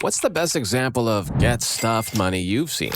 What's the best example of get stuffed money you've seen?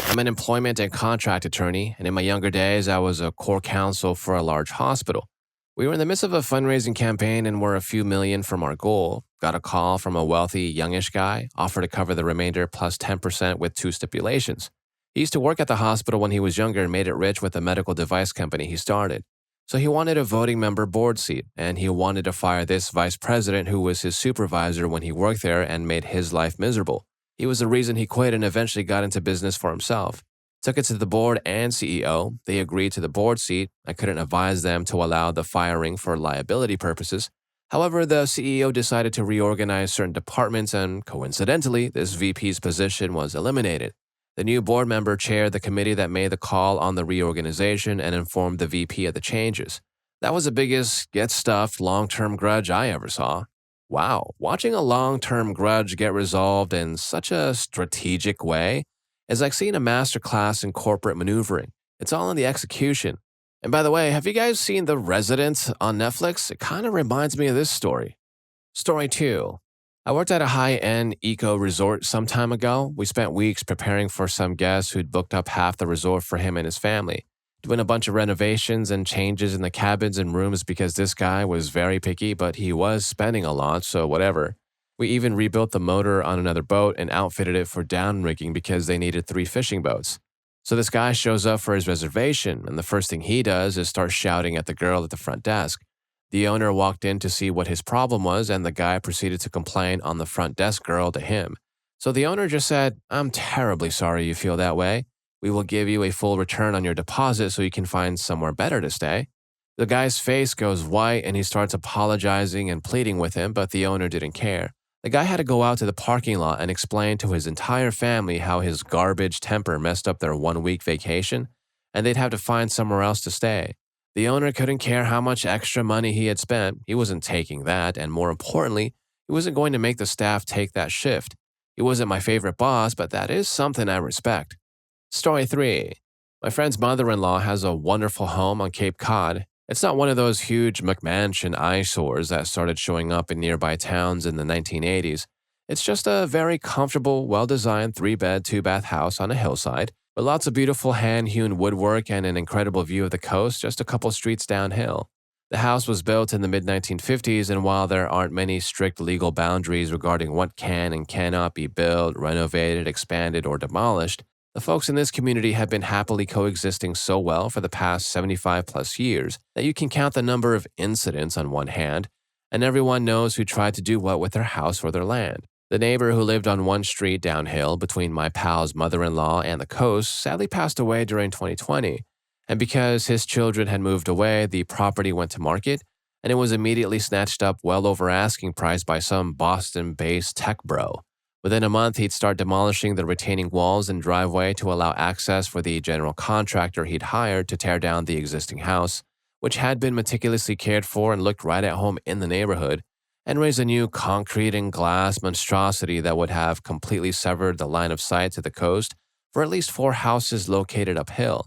I'm an employment and contract attorney, and in my younger days, I was a core counsel for a large hospital. We were in the midst of a fundraising campaign and were a few million from our goal. Got a call from a wealthy, youngish guy, offered to cover the remainder plus 10% with two stipulations. He used to work at the hospital when he was younger and made it rich with a medical device company he started. So he wanted a voting member board seat, and he wanted to fire this vice president who was his supervisor when he worked there and made his life miserable. He was the reason he quit and eventually got into business for himself. Took it to the board and CEO. They agreed to the board seat. I couldn't advise them to allow the firing for liability purposes. However, the CEO decided to reorganize certain departments and, coincidentally, this VP's position was eliminated. The new board member chaired the committee that made the call on the reorganization and informed the VP of the changes. That was the biggest get-stuffed long-term grudge I ever saw. Wow, watching a long-term grudge get resolved in such a strategic way is like seeing a masterclass in corporate maneuvering. It's all in the execution. And by the way, have you guys seen The Resident on Netflix? It kind of reminds me of this story. Story 2. I worked at a high-end eco-resort some time ago. We spent weeks preparing for some guest who'd booked up half the resort for him and his family, doing a bunch of renovations and changes in the cabins and rooms because this guy was very picky, but he was spending a lot, so whatever. We even rebuilt the motor on another boat and outfitted it for downrigging because they needed 3 fishing boats. So this guy shows up for his reservation, and the first thing he does is start shouting at the girl at the front desk. The owner walked in to see what his problem was, and the guy proceeded to complain on the front desk girl to him. So the owner just said, "I'm terribly sorry you feel that way. We will give you a full return on your deposit so you can find somewhere better to stay." The guy's face goes white and he starts apologizing and pleading with him, but the owner didn't care. The guy had to go out to the parking lot and explain to his entire family how his garbage temper messed up their 1-week vacation, and they'd have to find somewhere else to stay. The owner couldn't care how much extra money he had spent. He wasn't taking that, and more importantly, he wasn't going to make the staff take that shift. He wasn't my favorite boss, but that is something I respect. Story 3. My friend's mother-in-law has a wonderful home on Cape Cod. It's not one of those huge McMansion eyesores that started showing up in nearby towns in the 1980s. It's just a very comfortable, well-designed 3-bed, 2-bath house on a hillside, with lots of beautiful hand-hewn woodwork and an incredible view of the coast just a couple streets downhill. The house was built in the mid-1950s, and while there aren't many strict legal boundaries regarding what can and cannot be built, renovated, expanded, or demolished, the folks in this community have been happily coexisting so well for the past 75-plus years that you can count the number of incidents on one hand, and everyone knows who tried to do what with their house or their land. The neighbor who lived on one street downhill between my pal's mother-in-law and the coast sadly passed away during 2020, and because his children had moved away, the property went to market, and it was immediately snatched up well over asking price by some Boston-based tech bro. Within a month, he'd start demolishing the retaining walls and driveway to allow access for the general contractor he'd hired to tear down the existing house, which had been meticulously cared for and looked right at home in the neighborhood, and raise a new concrete and glass monstrosity that would have completely severed the line of sight to the coast for at least 4 houses located uphill.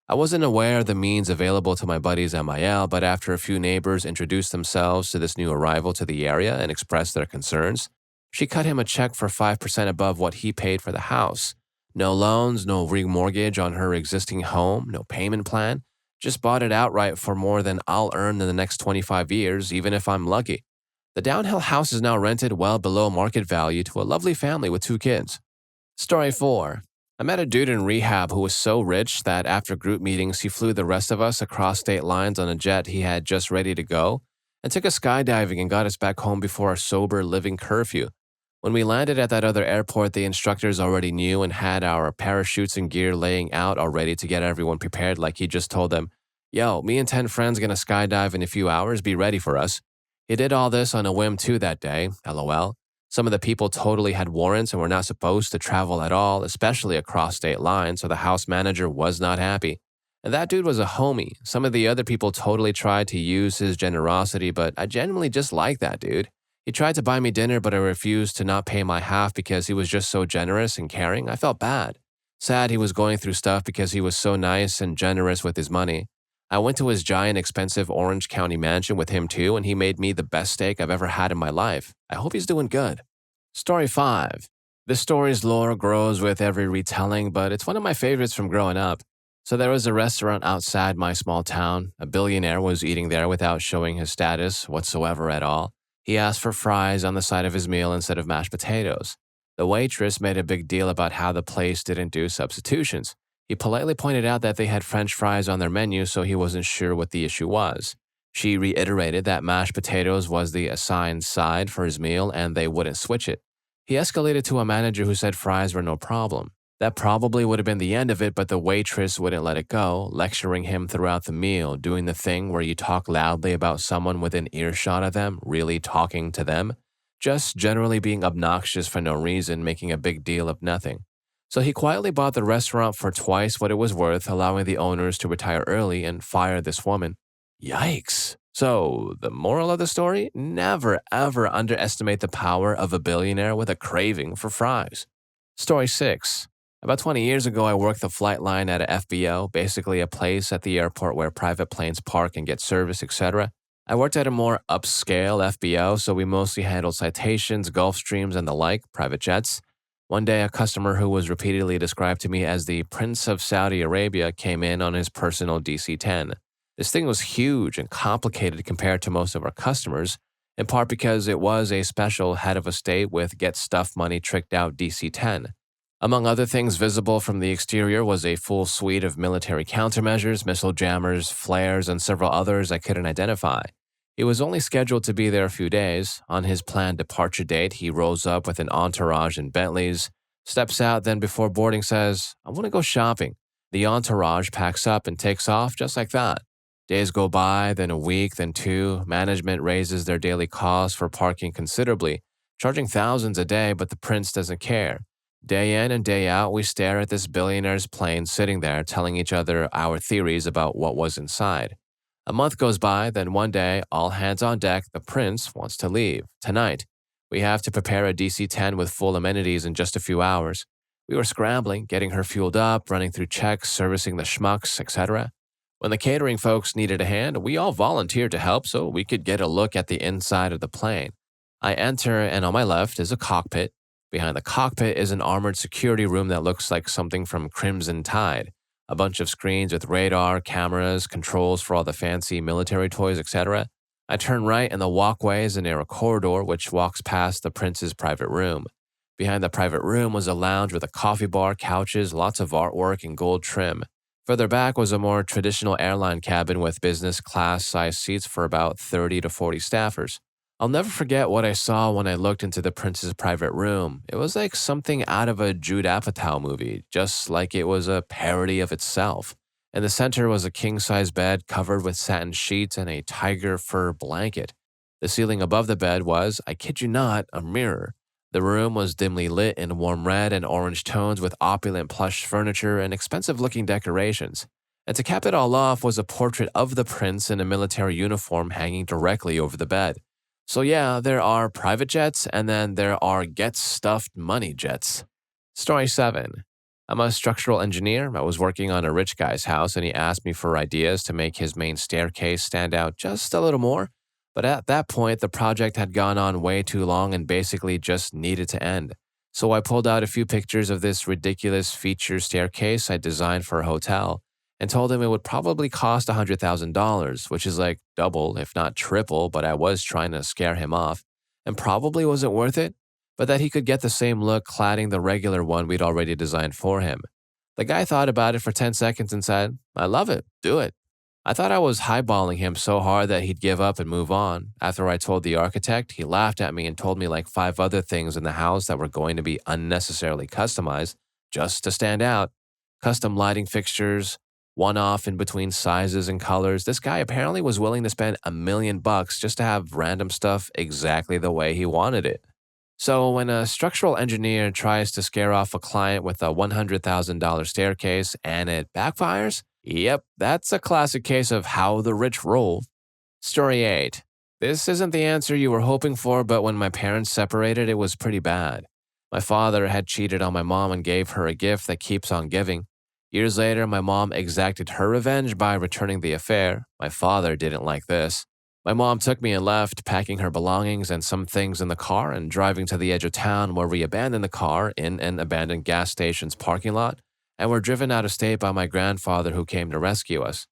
I wasn't aware of the means available to my buddy's MIL, but after a few neighbors introduced themselves to this new arrival to the area and expressed their concerns, she cut him a check for 5% above what he paid for the house. No loans, no remortgage on her existing home, no payment plan. Just bought it outright for more than I'll earn in the next 25 years, even if I'm lucky. The downhill house is now rented well below market value to a lovely family with 2 kids. Story 4. I met a dude in rehab who was so rich that after group meetings, he flew the rest of us across state lines on a jet he had just ready to go and took us skydiving and got us back home before our sober living curfew. When we landed at that other airport, the instructors already knew and had our parachutes and gear laying out already to get everyone prepared like he just told them, "Yo, me and 10 friends gonna skydive in a few hours, be ready for us." He did all this on a whim too that day, LOL. Some of the people totally had warrants and were not supposed to travel at all, especially across state lines, so the house manager was not happy. And that dude was a homie. Some of the other people totally tried to use his generosity, but I genuinely just like that dude. He tried to buy me dinner, but I refused to not pay my half because he was just so generous and caring. I felt bad. Sad he was going through stuff because he was so nice and generous with his money. I went to his giant, expensive Orange County mansion with him too, and he made me the best steak I've ever had in my life. I hope he's doing good. Story 5. This story's lore grows with every retelling, but it's one of my favorites from growing up. So there was a restaurant outside my small town. A billionaire was eating there without showing his status whatsoever at all. He asked for fries on the side of his meal instead of mashed potatoes. The waitress made a big deal about how the place didn't do substitutions. He politely pointed out that they had French fries on their menu, so he wasn't sure what the issue was. She reiterated that mashed potatoes was the assigned side for his meal and they wouldn't switch it. He escalated to a manager who said fries were no problem. That probably would have been the end of it, but the waitress wouldn't let it go, lecturing him throughout the meal, doing the thing where you talk loudly about someone within earshot of them, really talking to them, just generally being obnoxious for no reason, making a big deal of nothing. So he quietly bought the restaurant for twice what it was worth, allowing the owners to retire early and fire this woman. Yikes. So, the moral of the story? Never ever underestimate the power of a billionaire with a craving for fries. Story 6. About 20 years ago, I worked the flight line at a FBO, basically a place at the airport where private planes park and get service, etc. I worked at a more upscale FBO, so we mostly handled citations, Gulfstreams, and the like, private jets. One day, a customer who was repeatedly described to me as the Prince of Saudi Arabia came in on his personal DC-10. This thing was huge and complicated compared to most of our customers, in part because it was a special head of a state with get stuff money tricked out DC-10. Among other things visible from the exterior was a full suite of military countermeasures, missile jammers, flares, and several others I couldn't identify. He was only scheduled to be there a few days. On his planned departure date, he rolls up with an entourage in Bentleys, steps out, then before boarding says, "I want to go shopping." The entourage packs up and takes off just like that. Days go by, then a week, then two. Management raises their daily costs for parking considerably, charging thousands a day, but the prince doesn't care. Day in and day out, we stare at this billionaire's plane sitting there telling each other our theories about what was inside. A month goes by, then one day, all hands on deck, the prince wants to leave. Tonight. We have to prepare a DC-10 with full amenities in just a few hours. We were scrambling, getting her fueled up, running through checks, servicing the schmucks, etc. When the catering folks needed a hand, we all volunteered to help so we could get a look at the inside of the plane. I enter, and on my left is a cockpit. Behind the cockpit is an armored security room that looks like something from Crimson Tide. A bunch of screens with radar, cameras, controls for all the fancy military toys, etc. I turn right, and the walkway is a narrow corridor which walks past the prince's private room. Behind the private room was a lounge with a coffee bar, couches, lots of artwork, and gold trim. Further back was a more traditional airline cabin with business class size seats for about 30 to 40 staffers. I'll never forget what I saw when I looked into the prince's private room. It was like something out of a Judd Apatow movie, just like it was a parody of itself. In the center was a king-size bed covered with satin sheets and a tiger fur blanket. The ceiling above the bed was, I kid you not, a mirror. The room was dimly lit in warm red and orange tones with opulent plush furniture and expensive-looking decorations. And to cap it all off was a portrait of the prince in a military uniform hanging directly over the bed. So yeah, there are private jets, and then there are get-stuffed money jets. Story 7. I'm a structural engineer. I was working on a rich guy's house, and he asked me for ideas to make his main staircase stand out just a little more. But at that point, the project had gone on way too long and basically just needed to end. So I pulled out a few pictures of this ridiculous feature staircase I designed for a hotel, and told him it would probably cost $100,000, which is like double, if not triple, but I was trying to scare him off, and probably wasn't worth it, but that he could get the same look cladding the regular one we'd already designed for him. The guy thought about it for 10 seconds and said, "I love it, do it." I thought I was highballing him so hard that he'd give up and move on. After I told the architect, he laughed at me and told me like 5 other things in the house that were going to be unnecessarily customized, just to stand out. Custom lighting fixtures, one-off in between sizes and colors. This guy apparently was willing to spend $1 million just to have random stuff exactly the way he wanted it. So when a structural engineer tries to scare off a client with a $100,000 staircase and it backfires, yep, that's a classic case of how the rich roll. Story 8. This isn't the answer you were hoping for, but when my parents separated, it was pretty bad. My father had cheated on my mom and gave her a gift that keeps on giving. Years later, my mom exacted her revenge by returning the affair. My father didn't like this. My mom took me and left, packing her belongings and some things in the car and driving to the edge of town where we abandoned the car in an abandoned gas station's parking lot and were driven out of state by my grandfather who came to rescue us.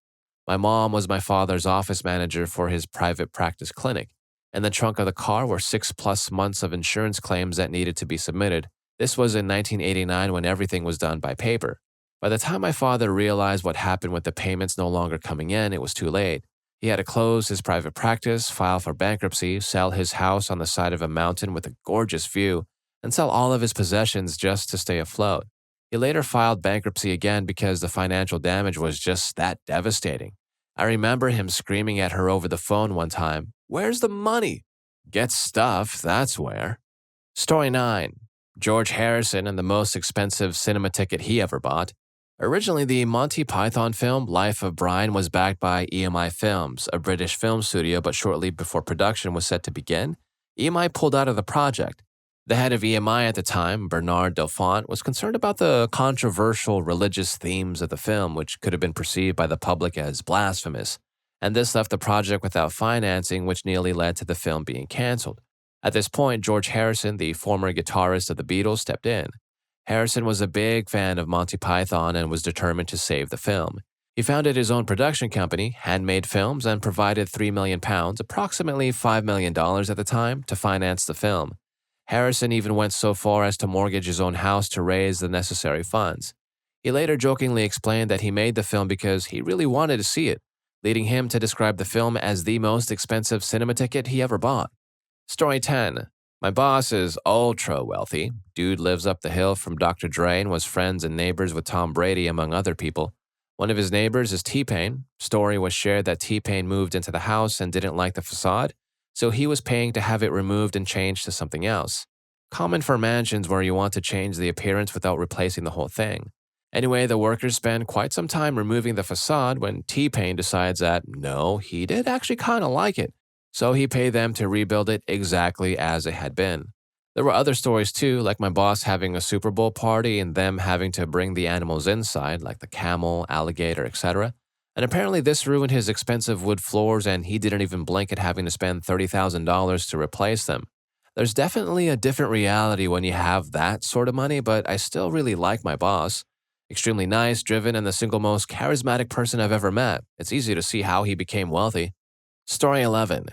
My mom was my father's office manager for his private practice clinic. In the trunk of the car were 6+ months of insurance claims that needed to be submitted. This was in 1989 when everything was done by paper. By the time my father realized what happened with the payments no longer coming in, it was too late. He had to close his private practice, file for bankruptcy, sell his house on the side of a mountain with a gorgeous view, and sell all of his possessions just to stay afloat. He later filed bankruptcy again because the financial damage was just that devastating. I remember him screaming at her over the phone one time, "Where's the money?" Get stuff, that's where. Story 9. George Harrison and the most expensive cinema ticket he ever bought. Originally, the Monty Python film Life of Brian was backed by EMI Films, a British film studio, but shortly before production was set to begin, EMI pulled out of the project. The head of EMI at the time, Bernard Delfont, was concerned about the controversial religious themes of the film, which could have been perceived by the public as blasphemous, and this left the project without financing, which nearly led to the film being canceled. At this point, George Harrison, the former guitarist of the Beatles, stepped in. Harrison was a big fan of Monty Python and was determined to save the film. He founded his own production company, Handmade Films, and provided £3 million, approximately $5 million at the time, to finance the film. Harrison even went so far as to mortgage his own house to raise the necessary funds. He later jokingly explained that he made the film because he really wanted to see it, leading him to describe the film as the most expensive cinema ticket he ever bought. Story 10. My boss is ultra wealthy. Dude lives up the hill from Dr. Dre and was friends and neighbors with Tom Brady, among other people. One of his neighbors is T-Pain. Story was shared that T-Pain moved into the house and didn't like the facade, so he was paying to have it removed and changed to something else. Common for mansions where you want to change the appearance without replacing the whole thing. Anyway, the workers spend quite some time removing the facade when T-Pain decides that, no, he did actually kind of like it. So he paid them to rebuild it exactly as it had been. There were other stories too, like my boss having a Super Bowl party and them having to bring the animals inside, like the camel, alligator, etc. And apparently this ruined his expensive wood floors and he didn't even blink at having to spend $30,000 to replace them. There's definitely a different reality when you have that sort of money, but I still really like my boss. Extremely nice, driven, and the single most charismatic person I've ever met. It's easy to see how he became wealthy. Story 11.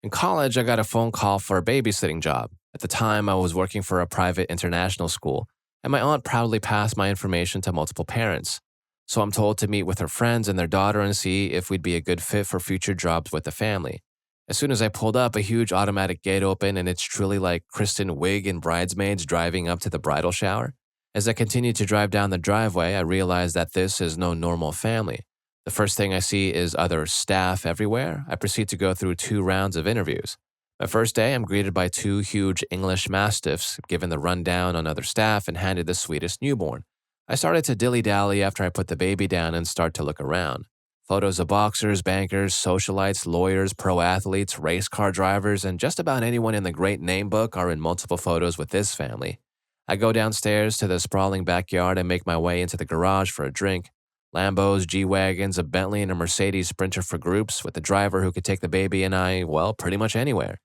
In college, I got a phone call for a babysitting job. At the time, I was working for a private international school, and my aunt proudly passed my information to multiple parents. So I'm told to meet with her friends and their daughter and see if we'd be a good fit for future jobs with the family. As soon as I pulled up, a huge automatic gate opened, and it's truly like Kristen Wiig and Bridesmaids driving up to the bridal shower. As I continued to drive down the driveway, I realized that this is no normal family. The first thing I see is other staff everywhere. I proceed to go through 2 rounds of interviews. My first day, I'm greeted by 2 huge English Mastiffs, given the rundown on other staff, and handed the sweetest newborn. I started to dilly-dally after I put the baby down and start to look around. Photos of boxers, bankers, socialites, lawyers, pro athletes, race car drivers, and just about anyone in the great name book are in multiple photos with this family. I go downstairs to the sprawling backyard and make my way into the garage for a drink. Lambos, G-Wagons, a Bentley, and a Mercedes Sprinter for groups, with a driver who could take the baby and well, pretty much anywhere.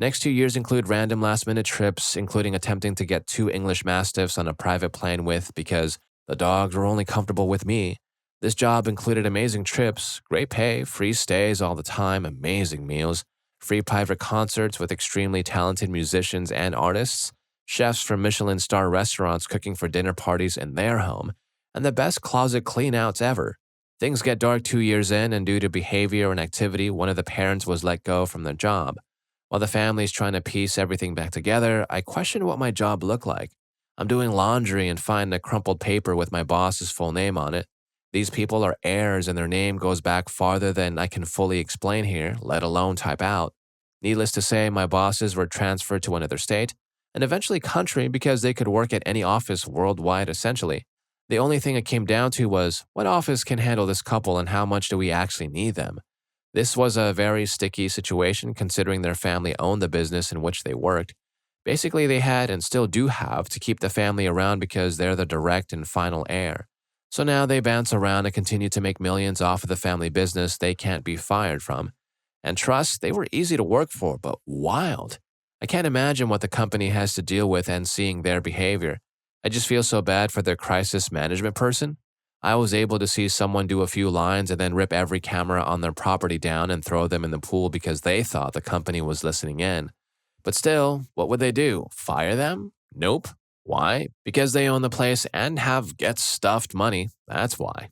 Next 2 years include random last-minute trips, including attempting to get 2 English Mastiffs on a private plane because the dogs were only comfortable with me. This job included amazing trips, great pay, free stays all the time, amazing meals, free private concerts with extremely talented musicians and artists, chefs from Michelin star restaurants cooking for dinner parties in their home, and the best closet clean-outs ever. Things get dark 2 years in, and due to behavior and activity, one of the parents was let go from their job. While the family's trying to piece everything back together, I questioned what my job looked like. I'm doing laundry and find a crumpled paper with my boss's full name on it. These people are heirs and their name goes back farther than I can fully explain here, let alone type out. Needless to say, my bosses were transferred to another state, and eventually country because they could work at any office worldwide essentially. The only thing it came down to was, what office can handle this couple and how much do we actually need them? This was a very sticky situation considering their family owned the business in which they worked. Basically, they had and still do have to keep the family around because they're the direct and final heir. So now they bounce around and continue to make millions off of the family business they can't be fired from. And trust, they were easy to work for, but wild. I can't imagine what the company has to deal with and seeing their behavior. I just feel so bad for their crisis management person. I was able to see someone do a few lines and then rip every camera on their property down and throw them in the pool because they thought the company was listening in. But still, what would they do? Fire them? Nope. Why? Because they own the place and have get stuffed money. That's why.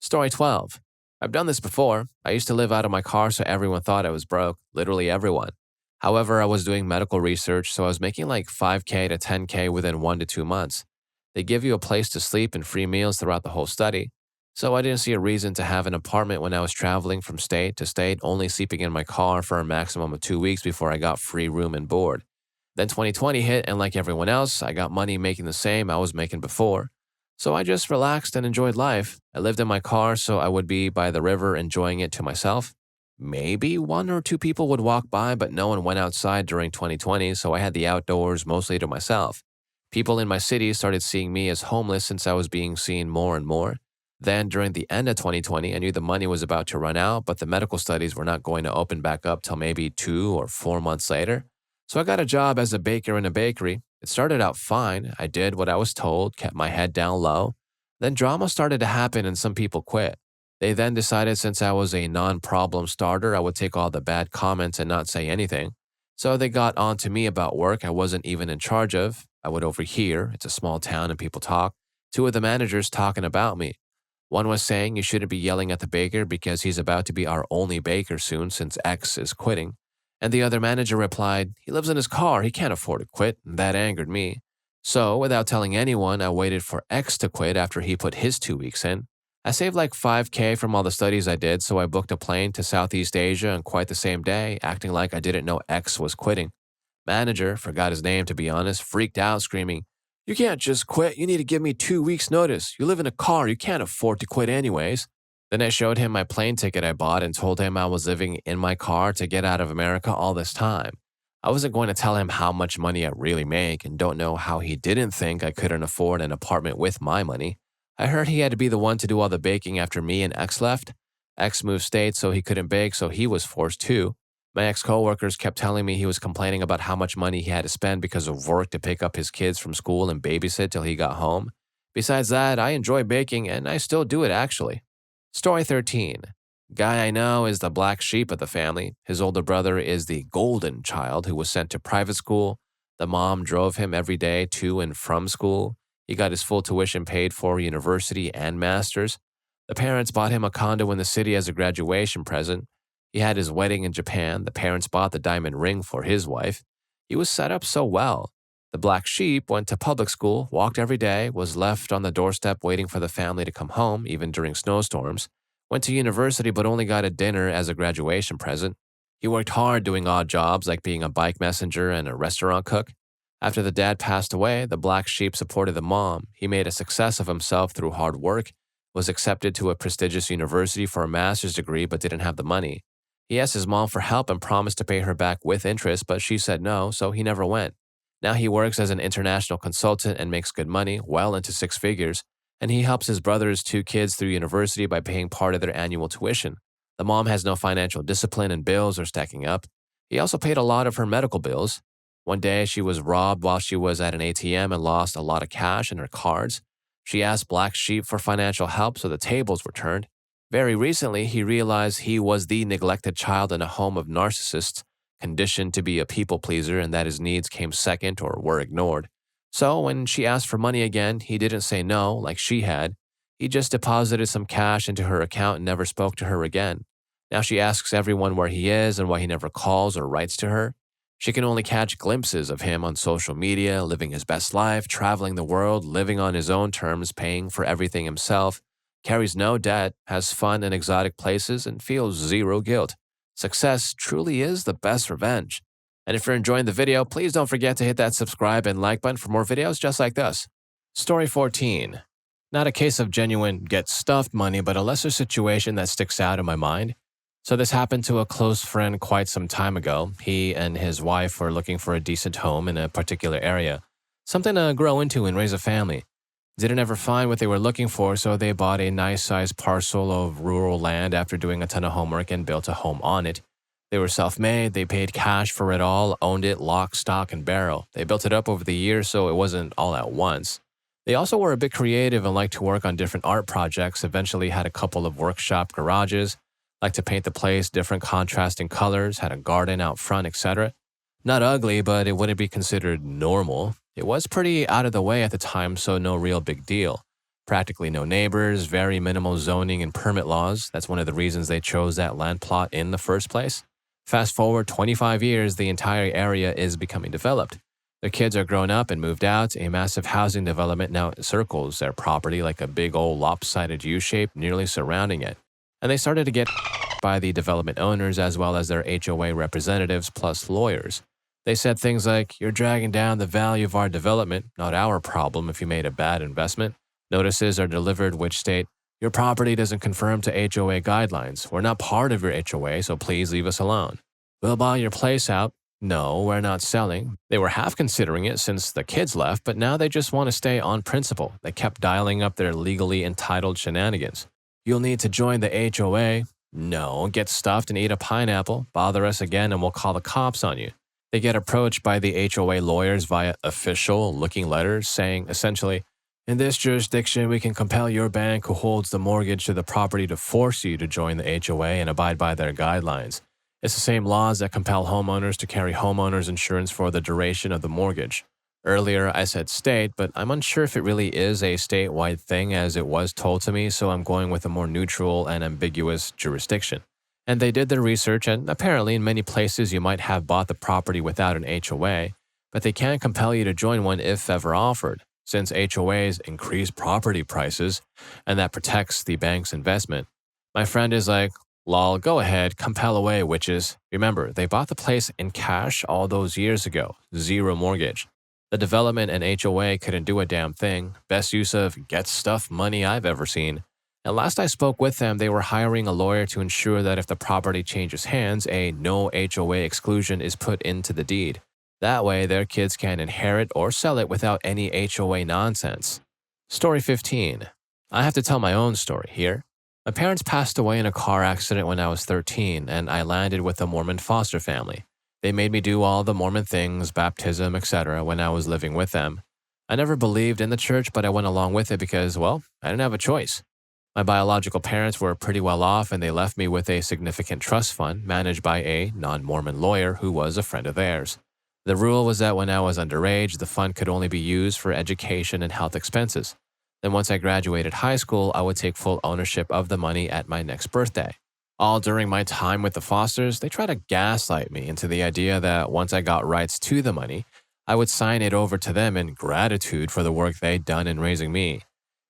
Story 12. I've done this before. I used to live out of my car so everyone thought I was broke. Literally everyone. However, I was doing medical research, so I was making like 5K to 10K within 1 to 2 months. They give you a place to sleep and free meals throughout the whole study. So I didn't see a reason to have an apartment when I was traveling from state to state, only sleeping in my car for a maximum of 2 weeks before I got free room and board. Then 2020 hit, and like everyone else, I got money making the same I was making before. So I just relaxed and enjoyed life. I lived in my car so I would be by the river enjoying it to myself. Maybe 1 or 2 people would walk by, but no one went outside during 2020, so I had the outdoors mostly to myself. People in my city started seeing me as homeless since I was being seen more and more. Then, during the end of 2020, I knew the money was about to run out, but the medical studies were not going to open back up till maybe 2 or 4 months later. So I got a job as a baker in a bakery. It started out fine. I did what I was told, kept my head down low. Then drama started to happen and some people quit. They then decided since I was a non-problem starter, I would take all the bad comments and not say anything. So they got on to me about work I wasn't even in charge of. I would overhear, it's a small town and people talk, 2 of the managers talking about me. One was saying you shouldn't be yelling at the baker because he's about to be our only baker soon since X is quitting. And the other manager replied, he lives in his car, he can't afford to quit, and that angered me. So, without telling anyone, I waited for X to quit after he put his 2 weeks in. I saved like 5K from all the studies I did, so I booked a plane to Southeast Asia on quite the same day, acting like I didn't know X was quitting. Manager, forgot his name to be honest, freaked out screaming, you can't just quit, you need to give me 2 weeks notice. You live in a car, you can't afford to quit anyways. Then I showed him my plane ticket I bought and told him I was living in my car to get out of America all this time. I wasn't going to tell him how much money I really make and don't know how he didn't think I couldn't afford an apartment with my money. I heard he had to be the one to do all the baking after me and X left. X moved states so he couldn't bake, so he was forced too. My ex-coworkers kept telling me he was complaining about how much money he had to spend because of work to pick up his kids from school and babysit till he got home. Besides that, I enjoy baking and I still do it actually. Story 13. Guy I know is the black sheep of the family. His older brother is the golden child who was sent to private school. The mom drove him every day to and from school. He got his full tuition paid for university and master's. The parents bought him a condo in the city as a graduation present. He had his wedding in Japan. The parents bought the diamond ring for his wife. He was set up so well. The black sheep went to public school, walked every day, was left on the doorstep waiting for the family to come home, even during snowstorms. Went to university but only got a dinner as a graduation present. He worked hard doing odd jobs like being a bike messenger and a restaurant cook. After the dad passed away, the black sheep supported the mom. He made a success of himself through hard work, was accepted to a prestigious university for a master's degree but didn't have the money. He asked his mom for help and promised to pay her back with interest, but she said no, so he never went. Now he works as an international consultant and makes good money, well into 6 figures, and he helps his brother's 2 kids through university by paying part of their annual tuition. The mom has no financial discipline and bills are stacking up. He also paid a lot of her medical bills. One day she was robbed while she was at an ATM and lost a lot of cash and her cards. She asked Black Sheep for financial help, so the tables were turned. Very recently, he realized he was the neglected child in a home of narcissists, conditioned to be a people pleaser and that his needs came second or were ignored. So when she asked for money again, he didn't say no like she had. He just deposited some cash into her account and never spoke to her again. Now she asks everyone where he is and why he never calls or writes to her. She can only catch glimpses of him on social media, living his best life, traveling the world, living on his own terms, paying for everything himself, carries no debt, has fun in exotic places, and feels zero guilt. Success truly is the best revenge. And if you're enjoying the video, please don't forget to hit that subscribe and like button for more videos just like this. Story 14. Not a case of genuine get stuffed money, but a lesser situation that sticks out in my mind. So this happened to a close friend quite some time ago. He and his wife were looking for a decent home in a particular area, something to grow into and raise a family. Didn't ever find what they were looking for, so they bought a nice-sized parcel of rural land after doing a ton of homework and built a home on it. They were self made, they paid cash for it all, owned it lock, stock, and barrel. They built it up over the years so it wasn't all at once. They also were a bit creative and liked to work on different art projects, eventually had a couple of workshop garages, liked to paint the place different contrasting colors, had a garden out front, etc. Not ugly, but it wouldn't be considered normal. It was pretty out of the way at the time, so no real big deal. Practically no neighbors, very minimal zoning and permit laws. That's one of the reasons they chose that land plot in the first place. Fast forward 25 years, the entire area is becoming developed. Their kids are grown up and moved out. A massive housing development now encircles their property like a big old lopsided U shape nearly surrounding it. And they started to get by the development owners as well as their HOA representatives plus lawyers. They said things like, "You're dragging down the value of our development, not our problem if you made a bad investment." Notices are delivered which state, "Your property doesn't conform to HOA guidelines. We're not part of your HOA, so please leave us alone. We'll buy your place out. No, we're not selling." They were half considering it since the kids left, but now they just want to stay on principle. They kept dialing up their legally entitled shenanigans. "You'll need to join the HOA." "No, get stuffed and eat a pineapple. Bother us again and we'll call the cops on you." They get approached by the HOA lawyers via official-looking letters saying, essentially, "In this jurisdiction, we can compel your bank who holds the mortgage to the property to force you to join the HOA and abide by their guidelines. It's the same laws that compel homeowners to carry homeowners insurance for the duration of the mortgage." Earlier, I said state, but I'm unsure if it really is a statewide thing as it was told to me, so I'm going with a more neutral and ambiguous jurisdiction. And they did their research, and apparently in many places you might have bought the property without an HOA, but they can compel you to join one if ever offered, since HOAs increase property prices, and that protects the bank's investment. My friend is like, "Lol, go ahead, compel away, witches." Remember, they bought the place in cash all those years ago, zero mortgage. The development and HOA couldn't do a damn thing. Best use of get stuff money I've ever seen. And last I spoke with them, they were hiring a lawyer to ensure that if the property changes hands, a no HOA exclusion is put into the deed. That way, their kids can inherit or sell it without any HOA nonsense. Story 15. I have to tell my own story here. My parents passed away in a car accident when I was 13, and I landed with a Mormon foster family. They made me do all the Mormon things, baptism, etc., when I was living with them. I never believed in the church, but I went along with it because, well, I didn't have a choice. My biological parents were pretty well off, and they left me with a significant trust fund managed by a non-Mormon lawyer who was a friend of theirs. The rule was that when I was underage, the fund could only be used for education and health expenses. Then once I graduated high school, I would take full ownership of the money at my next birthday. All during my time with the Fosters, they tried to gaslight me into the idea that once I got rights to the money, I would sign it over to them in gratitude for the work they'd done in raising me.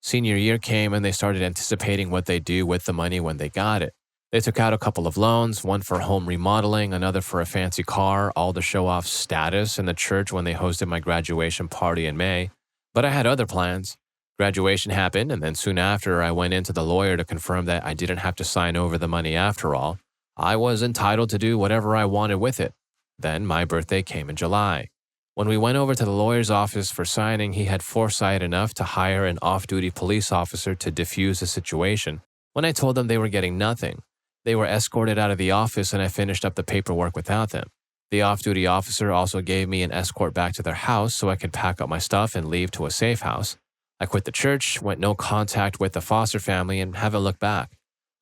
Senior year came and they started anticipating what they'd do with the money when they got it. They took out a couple of loans, one for home remodeling, another for a fancy car, all to show off status in the church when they hosted my graduation party in May. But I had other plans. Graduation happened, and then soon after, I went into the lawyer to confirm that I didn't have to sign over the money after all. I was entitled to do whatever I wanted with it. Then my birthday came in July. When we went over to the lawyer's office for signing, he had foresight enough to hire an off-duty police officer to defuse the situation. When I told them they were getting nothing, they were escorted out of the office and I finished up the paperwork without them. The off-duty officer also gave me an escort back to their house so I could pack up my stuff and leave to a safe house. I quit the church, went no contact with the foster family, and haven't looked back.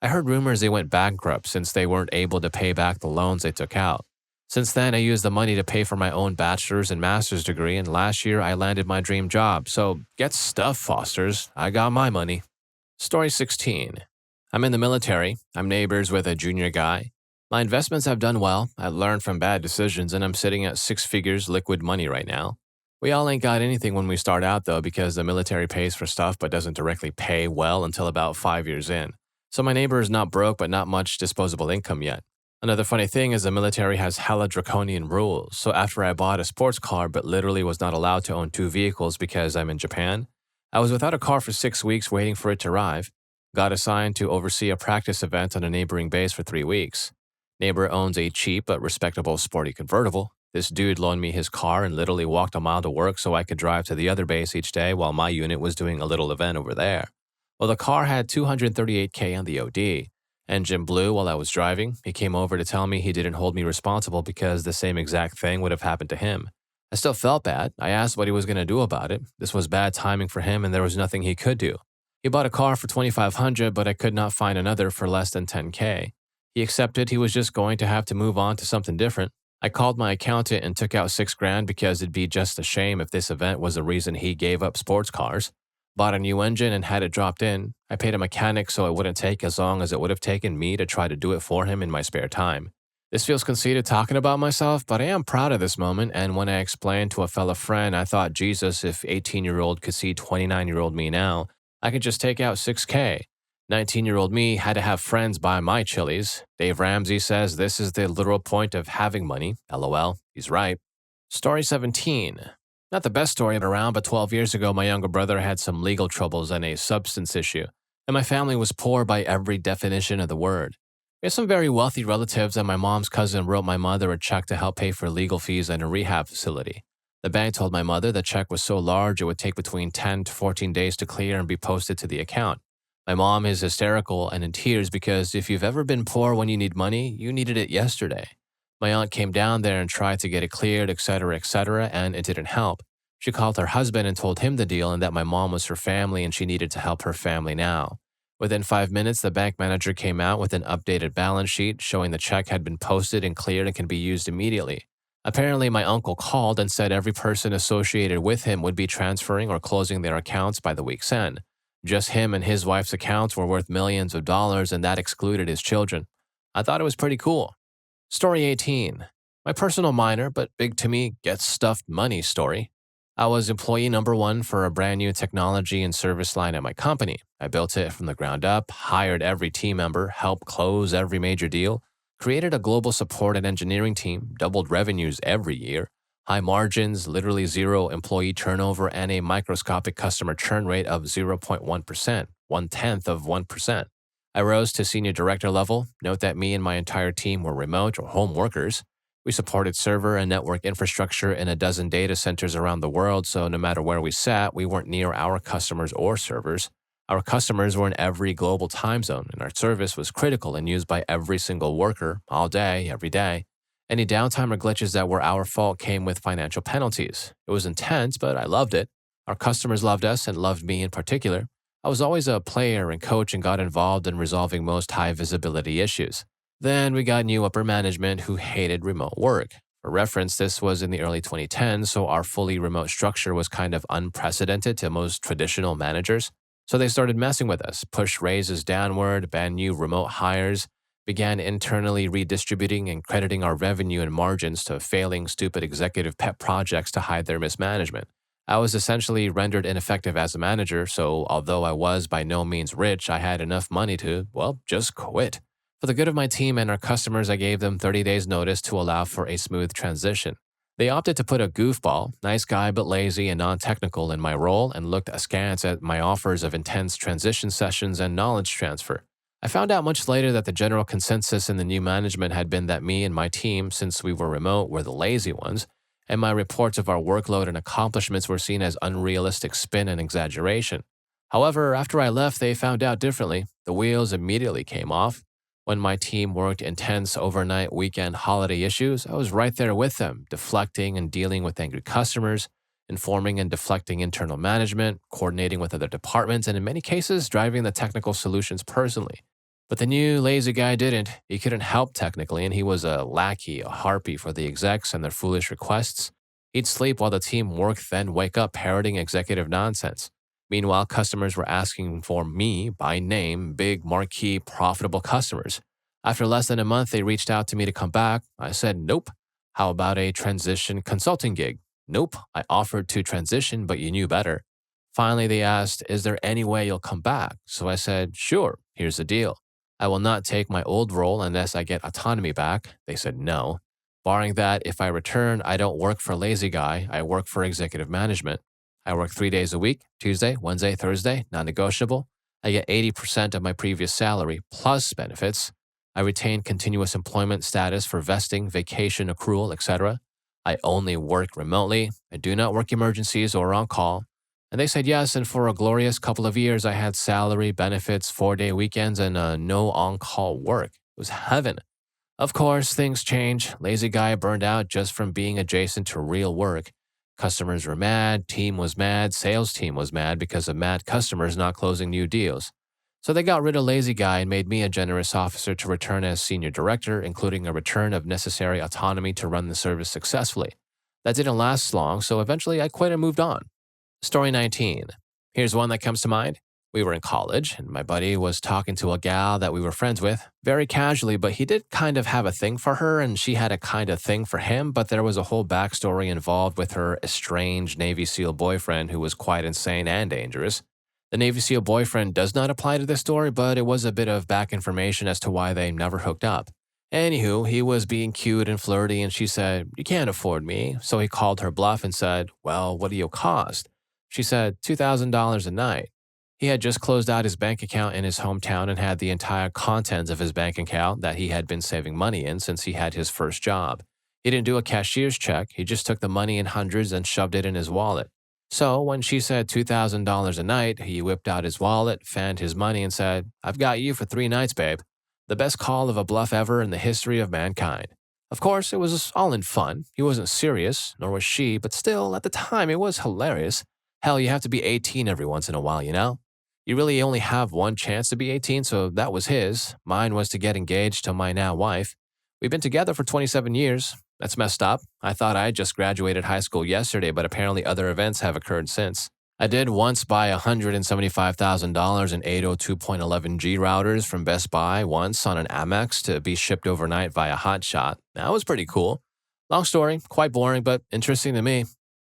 I heard rumors they went bankrupt since they weren't able to pay back the loans they took out. Since then, I used the money to pay for my own bachelor's and master's degree, and last year I landed my dream job. So get stuff, Fosters. I got my money. Story 16. I'm in the military. I'm neighbors with a junior guy. My investments have done well. I learned from bad decisions, and I'm sitting at 6 figures liquid money right now. We all ain't got anything when we start out, though, because the military pays for stuff but doesn't directly pay well until about 5 years in. So my neighbor is not broke but not much disposable income yet. Another funny thing is the military has hella draconian rules, so after I bought a sports car but literally was not allowed to own 2 vehicles because I'm in Japan, I was without a car for 6 weeks waiting for it to arrive. Got assigned to oversee a practice event on a neighboring base for 3 weeks. Neighbor owns a cheap but respectable sporty convertible. This dude loaned me his car and literally walked a mile to work so I could drive to the other base each day while my unit was doing a little event over there. Well, the car had 238K on the OD, Engine blew while I was driving. He came over to tell me he didn't hold me responsible because the same exact thing would have happened to him. I still felt bad. I asked what he was going to do about it. This was bad timing for him and there was nothing he could do. He bought a car for 2500, but I could not find another for less than 10K. He accepted he was just going to have to move on to something different. I called my accountant and took out 6 grand because it'd be just a shame if this event was the reason he gave up sports cars. Bought a new engine and had it dropped in. I paid a mechanic so it wouldn't take as long as it would have taken me to try to do it for him in my spare time. This feels conceited talking about myself, but I am proud of this moment, and when I explained to a fellow friend, I thought, Jesus, if 18-year-old could see 29-year-old me now, I could just take out 6K. 19-year-old me had to have friends buy my chilies. Dave Ramsey says this is the literal point of having money. LOL, he's right. Story 17. Not the best story around, but 12 years ago, my younger brother had some legal troubles and a substance issue, and my family was poor by every definition of the word. We had some very wealthy relatives, and my mom's cousin wrote my mother a check to help pay for legal fees and a rehab facility. The bank told my mother the check was so large it would take between 10 to 14 days to clear and be posted to the account. My mom is hysterical and in tears because if you've ever been poor when you need money, you needed it yesterday. My aunt came down there and tried to get it cleared, etc., and it didn't help. She called her husband and told him the deal and that my mom was her family and she needed to help her family now. Within 5 minutes, the bank manager came out with an updated balance sheet showing the check had been posted and cleared and can be used immediately. Apparently, my uncle called and said every person associated with him would be transferring or closing their accounts by the week's end. Just him and his wife's accounts were worth millions of dollars, and that excluded his children. I thought it was pretty cool. Story 18. My personal minor, but big to me, get stuffed money story. I was employee number 1 for a brand new technology and service line at my company. I built it from the ground up, hired every team member, helped close every major deal, created a global support and engineering team, doubled revenues every year, high margins, literally zero employee turnover, and a microscopic customer churn rate of 0.1%, 1/10 of 1%. I rose to senior director level. Note that me and my entire team were remote or home workers. We supported server and network infrastructure in a dozen data centers around the world, so no matter where we sat, we weren't near our customers or servers. Our customers were in every global time zone, and our service was critical and used by every single worker, all day, every day. Any downtime or glitches that were our fault came with financial penalties. It was intense, but I loved it. Our customers loved us and loved me in particular. I was always a player and coach and got involved in resolving most high visibility issues. Then we got new upper management who hated remote work. For reference, this was in the early 2010s, so our fully remote structure was kind of unprecedented to most traditional managers. So they started messing with us, pushed raises downward, banned new remote hires, began internally redistributing and crediting our revenue and margins to failing stupid executive pet projects to hide their mismanagement. I was essentially rendered ineffective as a manager, so although I was by no means rich, I had enough money to, well, just quit. For the good of my team and our customers, I gave them 30 days notice to allow for a smooth transition. They opted to put a goofball, nice guy but lazy and non-technical in my role and looked askance at my offers of intense transition sessions and knowledge transfer. I found out much later that the general consensus in the new management had been that me and my team, since we were remote, were the lazy ones, and my reports of our workload and accomplishments were seen as unrealistic spin and exaggeration. However, after I left, they found out differently. The wheels immediately came off. When my team worked intense overnight weekend holiday issues, I was right there with them, deflecting and dealing with angry customers, informing and deflecting internal management, coordinating with other departments, and in many cases, driving the technical solutions personally. But the new lazy guy didn't. He couldn't help technically, and he was a lackey, a harpy for the execs and their foolish requests. He'd sleep while the team worked, then wake up parroting executive nonsense. Meanwhile, customers were asking for me by name, big, marquee, profitable customers. After less than a month, they reached out to me to come back. I said, nope. How about a transition consulting gig? Nope. I offered to transition, but you knew better. Finally, they asked, is there any way you'll come back? So I said, sure, here's the deal. I will not take my old role unless I get autonomy back. They said no. Barring that, if I return, I don't work for Lazy Guy. I work for executive management. I work 3 days a week, Tuesday, Wednesday, Thursday, non-negotiable. I get 80% of my previous salary plus benefits. I retain continuous employment status for vesting, vacation, accrual, etc. I only work remotely. I do not work emergencies or on call. And they said yes, and for a glorious couple of years, I had salary, benefits, 4-day weekends, and no on call work. It was heaven. Of course, things change. Lazy guy burned out just from being adjacent to real work. Customers were mad, team was mad, sales team was mad because of mad customers not closing new deals. So they got rid of lazy guy and made me a generous officer to return as senior director, including a return of necessary autonomy to run the service successfully. That didn't last long, so eventually I quit and moved on. Story 19. Here's one that comes to mind. We were in college, and my buddy was talking to a gal that we were friends with, very casually, but he did kind of have a thing for her, and she had a kind of thing for him, but there was a whole backstory involved with her estranged Navy SEAL boyfriend who was quite insane and dangerous. The Navy SEAL boyfriend does not apply to this story, but it was a bit of back information as to why they never hooked up. Anywho, he was being cute and flirty, and she said, "You can't afford me." So he called her bluff and said, "Well, what do you cost?" She said, $2,000 a night. He had just closed out his bank account in his hometown and had the entire contents of his bank account that he had been saving money in since he had his first job. He didn't do a cashier's check, he just took the money in hundreds and shoved it in his wallet. So when she said $2,000 a night, he whipped out his wallet, fanned his money, and said, "I've got you for 3 nights, babe." The best call of a bluff ever in the history of mankind. Of course, it was all in fun. He wasn't serious, nor was she, but still, at the time, it was hilarious. Hell, you have to be 18 every once in a while, you know? You really only have one chance to be 18, so that was his. Mine was to get engaged to my now wife. We've been together for 27 years. That's messed up. I thought I just graduated high school yesterday, but apparently other events have occurred since. I did once buy $175,000 in 802.11g routers from Best Buy once on an Amex to be shipped overnight via Hotshot. That was pretty cool. Long story, quite boring, but interesting to me.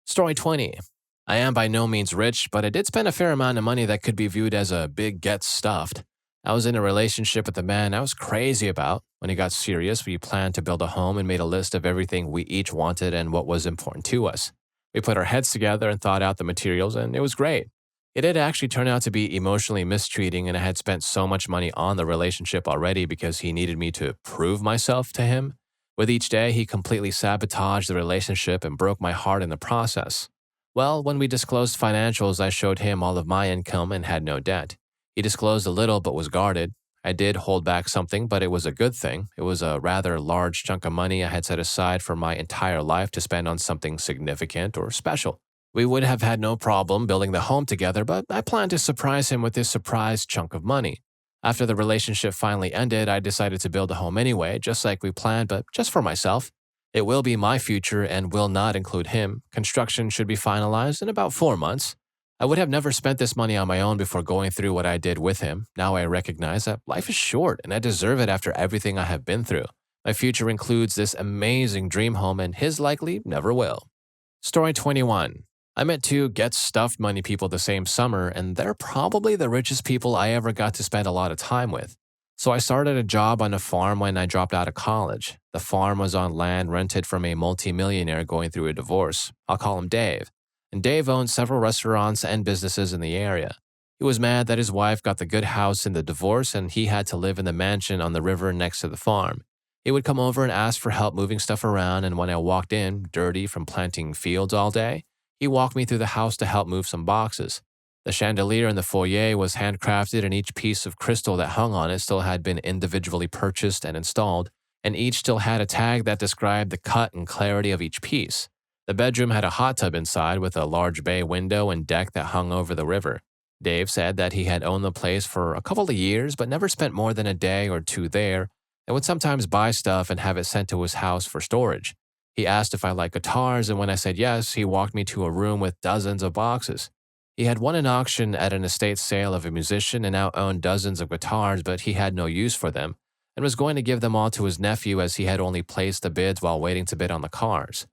Story 20. I am by no means rich, but I did spend a fair amount of money that could be viewed as a big get stuffed. I was in a relationship with a man I was crazy about. When it got serious, we planned to build a home and made a list of everything we each wanted and what was important to us. We put our heads together and thought out the materials, and it was great. It did actually turn out to be emotionally mistreating, and I had spent so much money on the relationship already because he needed me to prove myself to him. With each day, he completely sabotaged the relationship and broke my heart in the process. Well, when we disclosed financials, I showed him all of my income and had no debt. He disclosed a little but was guarded. I did hold back something, but it was a good thing. It was a rather large chunk of money I had set aside for my entire life to spend on something significant or special. We would have had no problem building the home together, but I planned to surprise him with this surprise chunk of money. After the relationship finally ended, I decided to build a home anyway, just like we planned, but just for myself. It will be my future and will not include him. Construction should be finalized in about 4 months. I would have never spent this money on my own before going through what I did with him. Now I recognize that life is short and I deserve it after everything I have been through. My future includes this amazing dream home and his likely never will. Story 21. I met 2 get stuffed money people the same summer, and they're probably the richest people I ever got to spend a lot of time with. So I started a job on a farm when I dropped out of college. The farm was on land rented from a multimillionaire going through a divorce. I'll call him Dave. And Dave owned several restaurants and businesses in the area. He was mad that his wife got the good house in the divorce and he had to live in the mansion on the river next to the farm. He would come over and ask for help moving stuff around, and when I walked in, dirty from planting fields all day, he walked me through the house to help move some boxes. The chandelier in the foyer was handcrafted, and each piece of crystal that hung on it still had been individually purchased and installed, and each still had a tag that described the cut and clarity of each piece. The bedroom had a hot tub inside with a large bay window and deck that hung over the river. Dave said that he had owned the place for a couple of years but never spent more than a day or 2 there, and would sometimes buy stuff and have it sent to his house for storage. He asked if I liked guitars, and when I said yes, he walked me to a room with dozens of boxes. He had won an auction at an estate sale of a musician and now owned dozens of guitars, but he had no use for them, and was going to give them all to his nephew as he had only placed the bids while waiting to bid on the cars.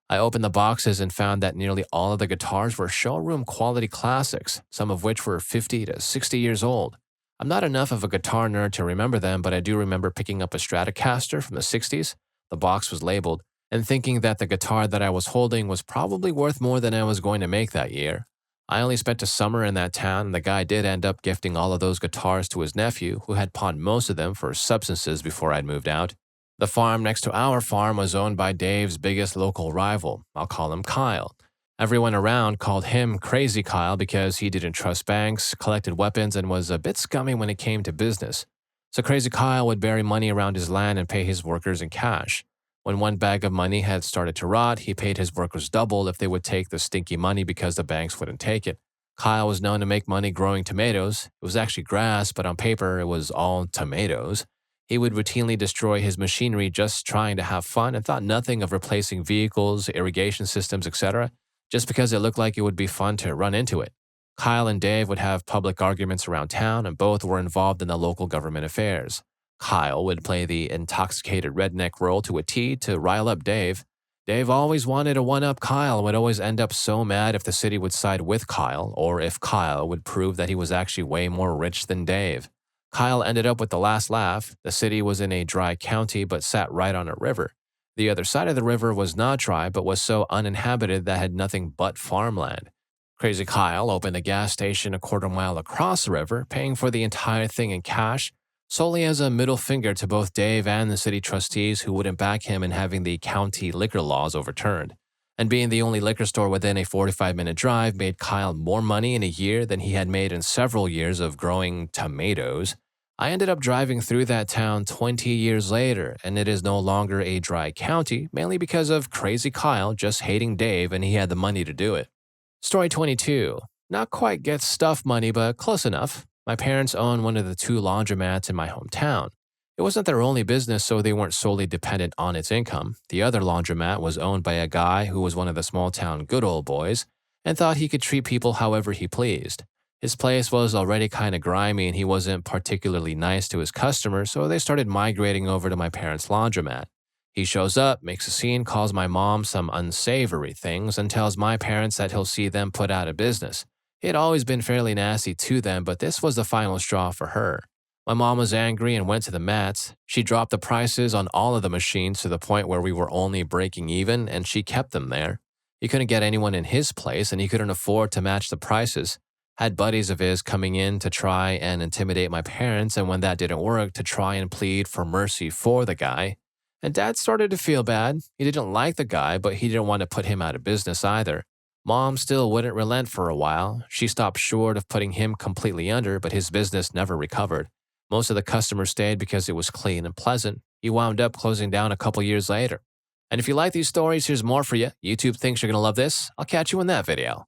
I opened the boxes and found that nearly all of the guitars were showroom quality classics, some of which were 50 to 60 years old. I'm not enough of a guitar nerd to remember them, but I do remember picking up a Stratocaster from the 60s. The box was labeled, and thinking that the guitar that I was holding was probably worth more than I was going to make that year. I only spent a summer in that town, and the guy did end up gifting all of those guitars to his nephew, who had pawned most of them for substances before I'd moved out. The farm next to our farm was owned by Dave's biggest local rival. I'll call him Kyle. Everyone around called him Crazy Kyle because he didn't trust banks, collected weapons, and was a bit scummy when it came to business. So Crazy Kyle would bury money around his land and pay his workers in cash. When one bag of money had started to rot, he paid his workers double if they would take the stinky money because the banks wouldn't take it. Kyle was known to make money growing tomatoes. It was actually grass, but on paper it was all tomatoes. He would routinely destroy his machinery just trying to have fun and thought nothing of replacing vehicles, irrigation systems, etc., just because it looked like it would be fun to run into it. Kyle and Dave would have public arguments around town, and both were involved in the local government affairs. Kyle would play the intoxicated redneck role to a T to rile up Dave. Dave always wanted to one-up Kyle and would always end up so mad if the city would side with Kyle or if Kyle would prove that he was actually way more rich than Dave. Kyle ended up with the last laugh. The city was in a dry county but sat right on a river. The other side of the river was not dry but was so uninhabited that had nothing but farmland. Crazy Kyle opened a gas station a quarter mile across the river, paying for the entire thing in cash, solely as a middle finger to both Dave and the city trustees who wouldn't back him in having the county liquor laws overturned. And being the only liquor store within a 45-minute drive made Kyle more money in a year than he had made in several years of growing tomatoes. I ended up driving through that town 20 years later, and it is no longer a dry county, mainly because of Crazy Kyle just hating Dave and he had the money to do it. Story 22. Not quite get stuff money, but close enough. My parents own one of the two laundromats in my hometown. It wasn't their only business, so they weren't solely dependent on its income. The other laundromat was owned by a guy who was one of the small-town good old boys and thought he could treat people however he pleased. His place was already kind of grimy and he wasn't particularly nice to his customers, so they started migrating over to my parents' laundromat. He shows up, makes a scene, calls my mom some unsavory things, and tells my parents that he'll see them put out of business. He had always been fairly nasty to them, but this was the final straw for her. My mom was angry and went to the mats. She dropped the prices on all of the machines to the point where we were only breaking even, and she kept them there. He couldn't get anyone in his place, and he couldn't afford to match the prices. Had buddies of his coming in to try and intimidate my parents, and when that didn't work, to try and plead for mercy for the guy. And Dad started to feel bad. He didn't like the guy, but he didn't want to put him out of business either. Mom still wouldn't relent for a while. She stopped short of putting him completely under, but his business never recovered. Most of the customers stayed because it was clean and pleasant. He wound up closing down a couple years later. And if you like these stories, here's more for you. YouTube thinks you're going to love this. I'll catch you in that video.